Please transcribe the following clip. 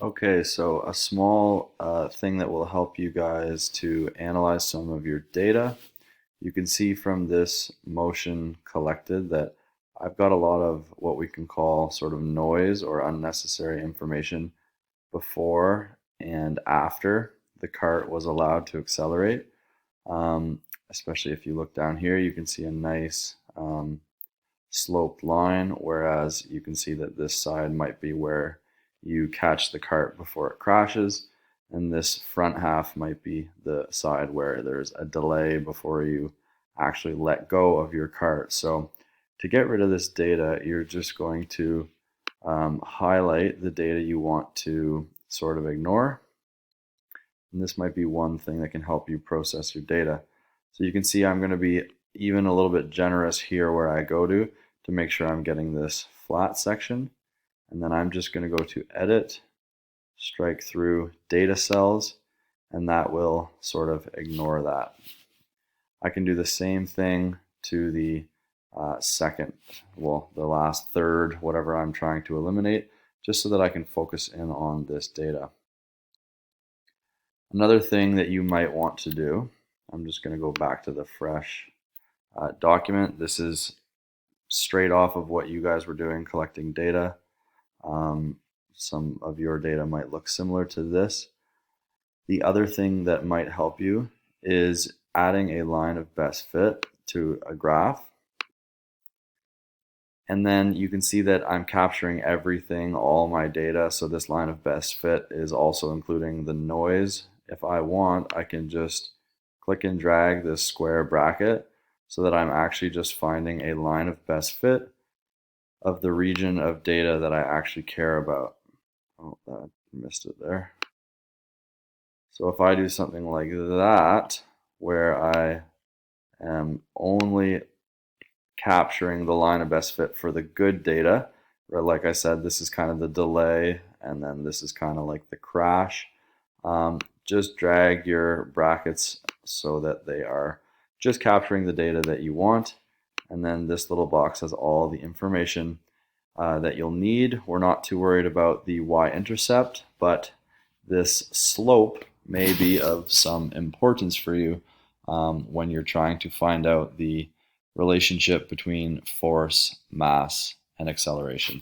Okay, so a small thing that will help you guys to analyze some of your data. You can see from this motion collected that I've got a lot of what we can call sort of noise or unnecessary information before and after the cart was allowed to accelerate. Um, Especially if you look down here, you can see a nice sloped line, whereas you can see that this side might be where you catch the cart before it crashes, and this front half might be the side where there's a delay before you actually let go of your cart. So to get rid of this data, you're just going to highlight the data you want to sort of ignore. And this might be one thing that can help you process your data. So you can see I'm going to be even a little bit generous here where I go to make sure I'm getting this flat section. And then I'm just going to go to Edit, strike through Data Cells, and that will sort of ignore that. I can do the same thing to the the last third, whatever I'm trying to eliminate, just so that I can focus in on this data. Another thing that you might want to do, I'm just going to go back to the fresh document. This is straight off of what you guys were doing, collecting data. Some of your data might look similar to this. The other thing that might help you is adding a line of best fit to a graph. And then you can see that I'm capturing everything, all my data. So this line of best fit is also including the noise. If I want, I can just click and drag this square bracket so that I'm actually just finding a line of best fit of the region of data that I actually care about. Oh, I missed it there. So if I do something like that, where I am only capturing the line of best fit for the good data, where, like I said, this is kind of the delay, and then this is kind of like the crash. Just drag your brackets so that they are just capturing the data that you want. And then this little box has all the information that you'll need. We're not too worried about the y-intercept, but this slope may be of some importance for you when you're trying to find out the relationship between force, mass, and acceleration.